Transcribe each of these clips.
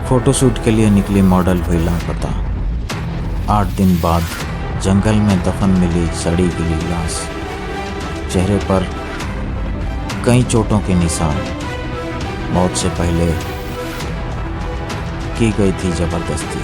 Photoshoot के लिए निकली मॉडल हुई लापता। 8 दिन बाद जंगल में दफन मिली सड़ी गली लाश। चेहरे पर कई चोटों के निशान। मौत से पहले की गई थी जबरदस्ती।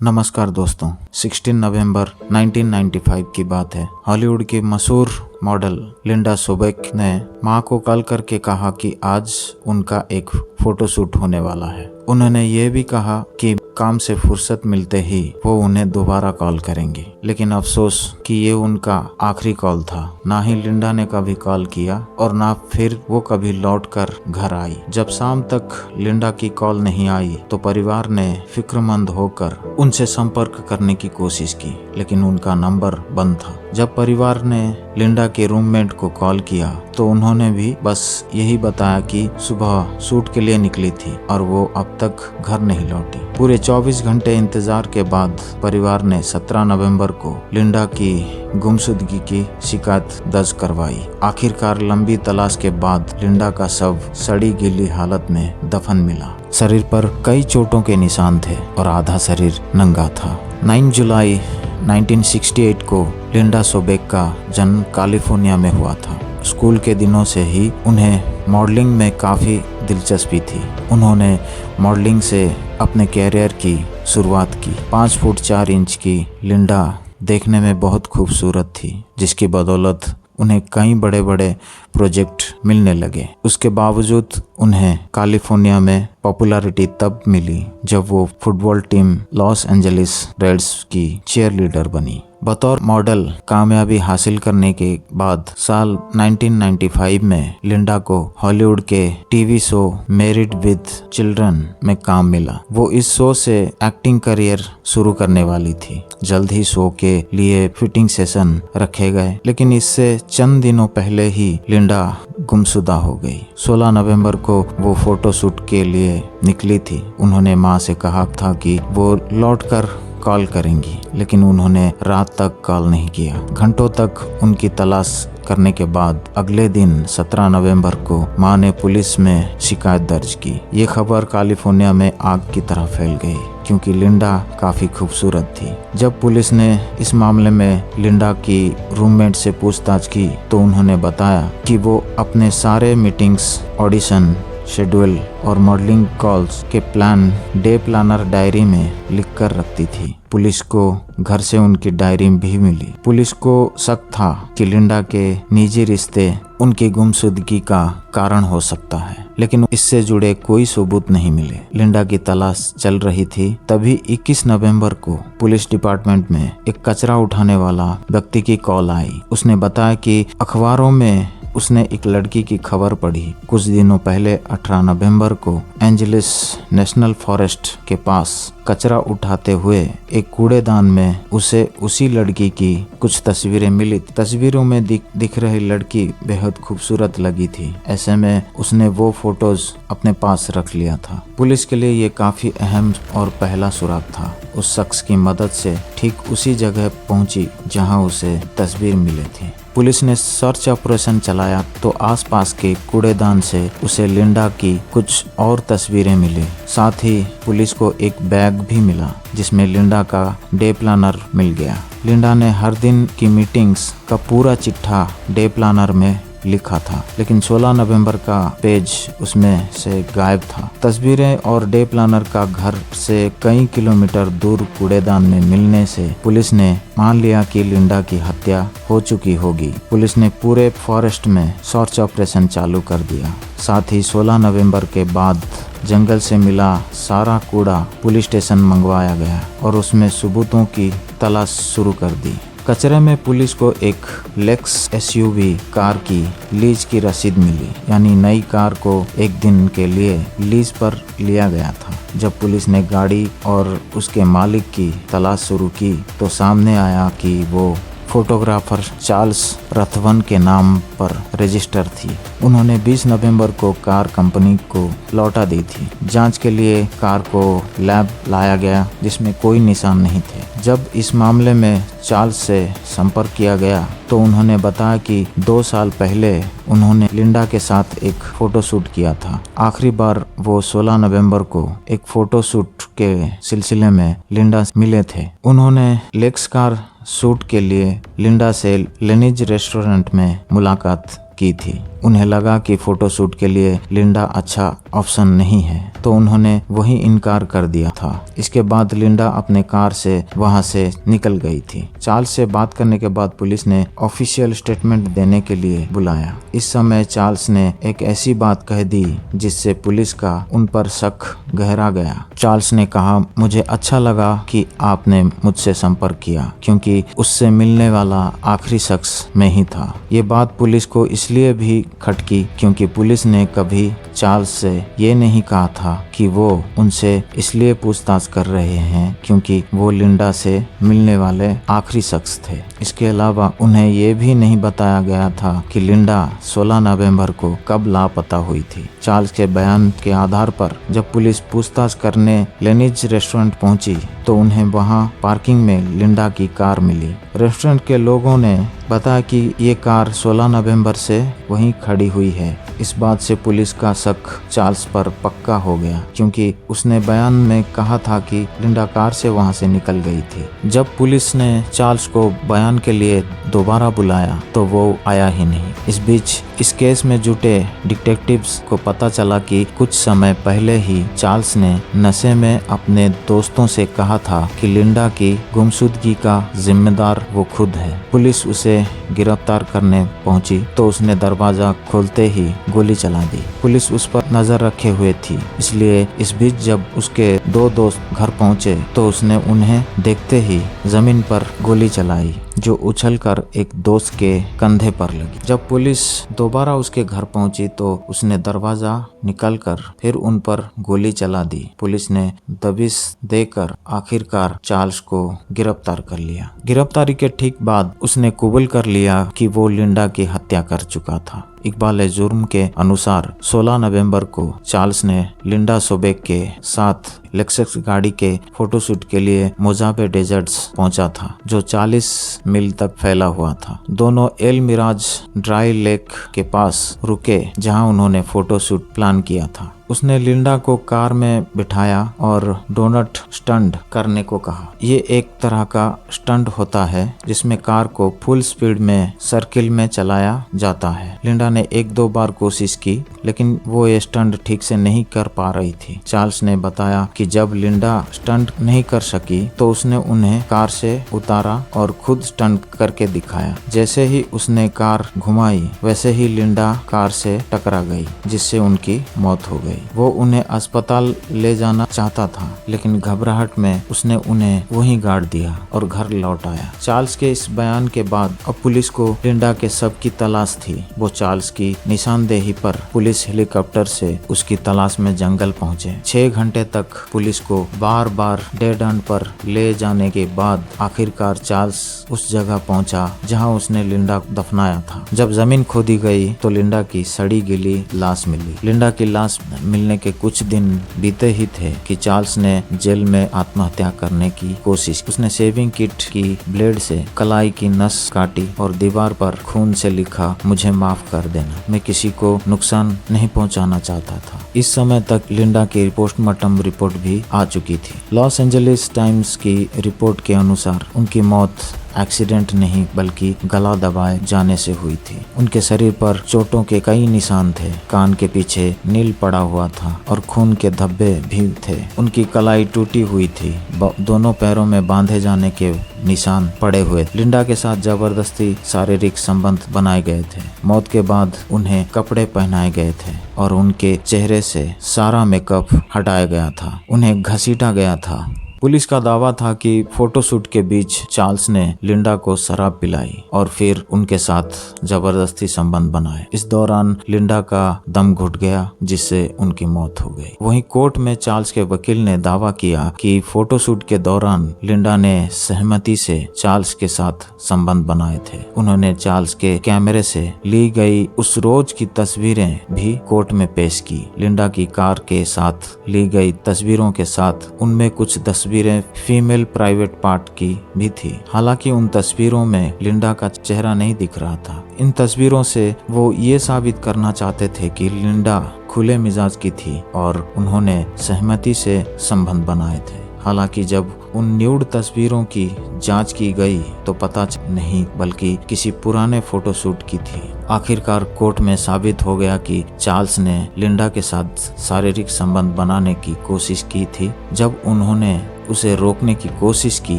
नमस्कार दोस्तों, 16 नवंबर 1995 की बात है। हॉलीवुड की मशहूर मॉडल लिंडा सोबेक ने मां को कॉल करके कहा कि आज उनका एक फोटोशूट होने वाला है। उन्होंने ये भी कहा कि काम से फुर्सत मिलते ही वो उन्हें दोबारा कॉल करेंगे, लेकिन अफसोस कि ये उनका आखिरी कॉल था। ना ही लिंडा ने कभी कॉल किया और ना फिर वो कभी लौटकर घर आई। जब शाम तक लिंडा की कॉल नहीं आई तो परिवार ने फिक्रमंद होकर उनसे संपर्क करने की कोशिश की, लेकिन उनका नंबर बंद था। जब परिवार ने लिंडा के रूममेट को कॉल किया तो उन्होंने भी बस यही बताया कि सुबह शूट के लिए निकली थी और वो अब तक घर नहीं लौटी। पूरे 24 घंटे इंतजार के बाद परिवार ने 17 नवंबर को लिंडा की गुमशुदगी की शिकायत दर्ज करवाई। आखिरकार लंबी तलाश के बाद लिंडा का शव सड़ी गीली हालत में दफन मिला। शरीर पर कई चोटों के निशान थे और आधा शरीर नंगा था। 9 जुलाई 1968 को लिंडा सोबेक का जन्म कैलिफोर्निया में हुआ था। स्कूल के दिनों से ही उन्हें मॉडलिंग में काफ़ी दिलचस्पी थी। उन्होंने मॉडलिंग से अपने कैरियर की शुरुआत की। 5 फुट 4 इंच की लिंडा देखने में बहुत खूबसूरत थी, जिसकी बदौलत उन्हें कई बड़े बड़े प्रोजेक्ट मिलने लगे। उसके बावजूद उन्हें कैलिफोर्निया में पॉपुलैरिटी तब मिली जब वो football team Los Angeles Reds की चीयरलीडर बनी। बतौर मॉडल कामयाबी हासिल करने के बाद साल 1995 में लिंडा को हॉलीवुड के TV show married with children में काम मिला। वो इस शो से एक्टिंग करियर शुरू करने वाली थी। जल्द ही शो के लिए फिटिंग सेशन रखे गए, लेकिन इससे चंद दिनों पहले ही लिंडा गुमशुदा हो गई। 16 नवंबर को वो फोटोशूट के लिए निकली थी। उन्होंने मां से कहा था कि वो लौटकर कॉल करेंगी, लेकिन उन्होंने रात तक कॉल नहीं किया। घंटों तक उनकी तलाश करने के बाद अगले दिन 17 नवंबर को मां ने पुलिस में शिकायत दर्ज की। ये खबर कैलिफोर्निया में आग की तरह फैल गई, क्योंकि लिंडा काफी खूबसूरत थी। जब पुलिस ने इस मामले में लिंडा की रूममेट से पूछताछ की तो उन्होंने बताया कि वो अपने सारे मीटिंग्स, ऑडिशन शेड्यूल और मॉडलिंग कॉल्स के प्लान डे प्लानर डायरी में लिखकर रखती थी। पुलिस को घर से उनकी डायरी भी मिली। पुलिस को शक था कि लिंडा के निजी रिश्ते उनकी गुमशुदगी का कारण हो सकता है, लेकिन इससे जुड़े कोई सबूत नहीं मिले। लिंडा की तलाश चल रही थी, तभी 21 नवंबर को पुलिस डिपार्टमेंट में एक कचरा उठाने वाला व्यक्ति की कॉल आई। उसने बताया कि अखबारों में उसने एक लड़की की खबर पढ़ी। कुछ दिनों पहले 18 नवंबर को एंजलिस नेशनल फॉरेस्ट के पास कचरा उठाते हुए एक कूड़ेदान में उसे उसी लड़की की कुछ तस्वीरें मिली। तस्वीरों में दिख रही लड़की बेहद खूबसूरत लगी थी। ऐसे में उसने वो फोटोज अपने पास रख लिया था। पुलिस के लिए ये काफी अहम और पहला सुराग था। उस शख्स की मदद से ठीक उसी जगह पहुंची जहां उसे तस्वीर मिली थी। पुलिस ने सर्च ऑपरेशन चलाया तो आसपास के कूड़ेदान से उसे लिंडा की कुछ और तस्वीरें मिली। साथ ही पुलिस को एक बैग भी मिला जिसमें लिंडा का डे प्लानर मिल गया। लिंडा ने हर दिन की मीटिंग्स का पूरा चिट्ठा डे प्लानर में लिखा था, लेकिन 16 नवंबर का पेज उसमें से गायब था। तस्वीरें और डे प्लानर का घर से कई किलोमीटर दूर कूड़ेदान में मिलने से पुलिस ने मान लिया कि लिंडा की हत्या हो चुकी होगी। पुलिस ने पूरे फॉरेस्ट में सर्च ऑपरेशन चालू कर दिया। साथ ही 16 नवंबर के बाद जंगल से मिला सारा कूड़ा पुलिस स्टेशन मंगवाया गया और उसमें सबूतों की तलाश शुरू कर दी। कचरे में पुलिस को एक लेक्स एसयूवी कार की लीज की रसीद मिली, यानी नई कार को एक दिन के लिए लीज पर लिया गया था। जब पुलिस ने गाड़ी और उसके मालिक की तलाश शुरू की तो सामने आया कि वो फोटोग्राफर चार्ल्स रथवन के नाम पर रजिस्टर थी। उन्होंने 20 नवंबर को कार कंपनी को लौटा दी थी। जांच के लिए कार को लैब लाया गया जिसमें कोई निशान नहीं थे। जब इस मामले में चार्ल्स से संपर्क किया गया तो उन्होंने बताया कि 2 साल पहले उन्होंने लिंडा के साथ एक फोटो शूट किया था। आखिरी बार वो 16 नवंबर को एक फोटो शूट के सिलसिले में लिंडा से मिले थे। उन्होंने लेक्स कार शूट के लिए लिंडा से लेनिज रेस्टोरेंट में मुलाकात की थी। उन्हें लगा कि फोटो शूट के लिए लिंडा अच्छा ऑप्शन नहीं है, तो उन्होंने वही इनकार कर दिया था। इसके बाद लिंडा अपने कार से वहां से निकल गई थी। चार्ल्स से बात करने के बाद पुलिस ने ऑफिशियल स्टेटमेंट देने के लिए बुलाया। इस समय चार्ल्स ने एक ऐसी बात कह दी जिससे पुलिस का उन पर शक गहरा गया। चार्ल्स ने कहा, मुझे अच्छा लगा कि आपने मुझसे संपर्क किया, क्योंकि उससे मिलने वाला आखिरी शख्स मैं ही था। ये बात पुलिस को इसलिए भी खटकी क्योंकि पुलिस ने कभी चार्ल्स से ये नहीं कहा था कि वो उनसे इसलिए पूछताछ कर रहे हैं क्योंकि वो लिंडा से मिलने वाले आखिरी शख्स थे। इसके अलावा उन्हें ये भी नहीं बताया गया था कि लिंडा 16 नवंबर को कब लापता हुई थी। चार्ल्स के बयान के आधार पर जब पुलिस पूछताछ करने लेनिज रेस्टोरेंट पहुंची तो उन्हें वहां पार्किंग में लिंडा की कार मिली। रेस्टोरेंट के लोगों ने बताया कि ये कार 16 नवंबर से वहीं खड़ी हुई है। इस बात से पुलिस का शक चार्ल्स पर पक्का हो गया क्योंकि उसने बयान में कहा था कि लिंडा कार से वहां से निकल गई थी। जब पुलिस ने चार्ल्स को बयान के लिए दोबारा बुलाया तो वो आया ही नहीं। इस बीच इस केस में जुटे डिटेक्टिव्स को पता चला कि कुछ समय पहले ही चार्ल्स ने नशे में अपने दोस्तों से कहा था कि लिंडा की गुमशुदगी का जिम्मेदार वो खुद है। पुलिस उसे गिरफ्तार करने पहुंची तो उसने दरवाजा खोलते ही गोली चला दी। पुलिस उस पर नजर रखे हुए थी, इसलिए इस बीच जब उसके 2 दोस्त घर पहुंचे तो उसने उन्हें देखते ही जमीन पर गोली चलाई जो उछलकर एक दोस्त के कंधे पर लगी। जब पुलिस दोबारा उसके घर पहुंची तो उसने दरवाजा निकालकर फिर उन पर गोली चला दी। पुलिस ने दबिश देकर आखिरकार चार्ल्स को गिरफ्तार कर लिया। गिरफ्तारी के ठीक बाद उसने कबूल कर लिया कि वो लिंडा की हत्या कर चुका था। इकबाल जुर्म के अनुसार 16 नवंबर को चार्ल्स ने लिंडा सोबेक के साथ लेक्सस गाड़ी के फोटोशूट के लिए मोजाबे डेजर्ट्स पहुंचा था जो 40 मील तक फैला हुआ था। दोनों एल मिराज ड्राई लेक के पास रुके जहां उन्होंने फोटोशूट प्लान किया था। उसने लिंडा को कार में बिठाया और डोनट स्टंट करने को कहा। ये एक तरह का स्टंट होता है जिसमें कार को फुल स्पीड में सर्किल में चलाया जाता है। लिंडा ने 1-2 बार कोशिश की लेकिन वो ये स्टंट ठीक से नहीं कर पा रही थी। चार्ल्स ने बताया कि जब लिंडा स्टंट नहीं कर सकी तो उसने उन्हें कार से उतारा और खुद स्टंट करके दिखाया। जैसे ही उसने कार घुमाई वैसे ही लिंडा कार से टकरा गई जिससे उनकी मौत हो गई। वो उन्हें अस्पताल ले जाना चाहता था लेकिन घबराहट में उसने उन्हें वहीं गाड़ दिया और घर लौट आया। चार्ल्स के इस बयान के बाद अब पुलिस को लिंडा के शव की तलाश थी। वो चार्ल्स की निशानदेही पर पुलिस हेलीकॉप्टर से उसकी तलाश में जंगल पहुंचे। 6 घंटे तक पुलिस को बार बार डेड एंड पर ले जाने के बाद आखिरकार चार्ल्स उस जगह पहुंचा जहां उसने लिंडा दफनाया था। जब जमीन खोदी गई तो लिंडा की सड़ी गली लाश मिली। लिंडा की लाश मिलने के कुछ दिन बीते ही थे कि चार्ल्स ने जेल में आत्महत्या करने की कोशिश। उसने शेविंग किट की ब्लेड से कलाई की नस काटी और दीवार पर खून से लिखा, मुझे माफ कर देना, मैं किसी को नुकसान नहीं पहुंचाना चाहता था। इस समय तक लिंडा की पोस्टमार्टम रिपोर्ट भी आ चुकी थी। लॉस एंजलिस टाइम्स की रिपोर्ट के अनुसार उनकी मौत एक्सीडेंट नहीं बल्कि गला दबाए जाने से हुई थी। उनके शरीर पर चोटों के कई निशान थे। कान के पीछे नील पड़ा हुआ था और खून के धब्बे भी थे। उनकी कलाई टूटी हुई थी। दोनों पैरों में बांधे जाने के निशान पड़े हुए। लिंडा के साथ जबरदस्ती शारीरिक संबंध बनाए गए थे। मौत के बाद उन्हें कपड़े पहनाए गए थे और उनके चेहरे से सारा मेकअप हटाया गया था। उन्हें घसीटा गया था। पुलिस का दावा था कि फोटोशूट के बीच चार्ल्स ने लिंडा को शराब पिलाई और फिर उनके साथ जबरदस्ती संबंध बनाए। इस दौरान लिंडा का दम घुट गया जिससे उनकी मौत हो गई। वहीं कोर्ट में चार्ल्स के वकील ने दावा किया कि फोटोशूट के दौरान लिंडा ने सहमति से चार्ल्स के साथ संबंध बनाए थे। उन्होंने चार्ल्स के कैमरे से ली गई उस रोज की तस्वीरें भी कोर्ट में पेश की। लिंडा की कार के साथ ली गई तस्वीरों के साथ उनमें कुछ तस्वीरें फीमेल प्राइवेट पार्ट की भी थी। हालांकि उन तस्वीरों में लिंडा का चेहरा नहीं दिख रहा था। इन तस्वीरों से वो ये साबित करना चाहते थे कि लिंडा खुले मिजाज की थी और उन्होंने सहमति से संबंध बनाए थे। हालांकि जब उन न्यूड तस्वीरों की जांच की गई तो पता नहीं बल्कि किसी पुराने फोटोशूट की थी। आखिरकार कोर्ट में साबित हो गया कि चार्ल्स ने लिंडा के साथ शारीरिक संबंध बनाने की कोशिश की थी। जब उन्होंने उसे रोकने की कोशिश की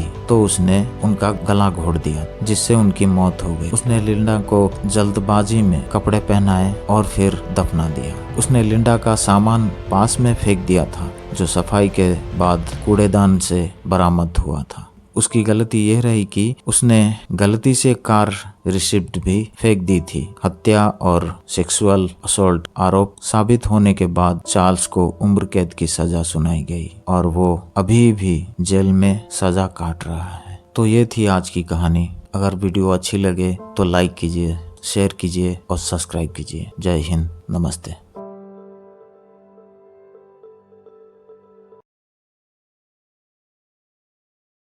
तो उसने उनका गला घोट दिया, जिससे उनकी मौत हो गई। उसने लिंडा को जल्दबाजी में कपड़े पहनाए और फिर दफना दिया। उसने लिंडा का सामान पास में फेंक दिया था, जो सफाई के बाद कूड़ेदान से बरामद हुआ था। उसकी गलती यह रही कि उसने गलती से कार रिसिप्ट भी फेंक दी थी। हत्या और सेक्सुअल असॉल्ट आरोप साबित होने के बाद चार्ल्स को उम्र कैद की सजा सुनाई गई और वो अभी भी जेल में सजा काट रहा है। तो ये थी आज की कहानी। अगर वीडियो अच्छी लगे तो लाइक कीजिए, शेयर कीजिए और सब्सक्राइब कीजिए। जय हिंद, नमस्ते।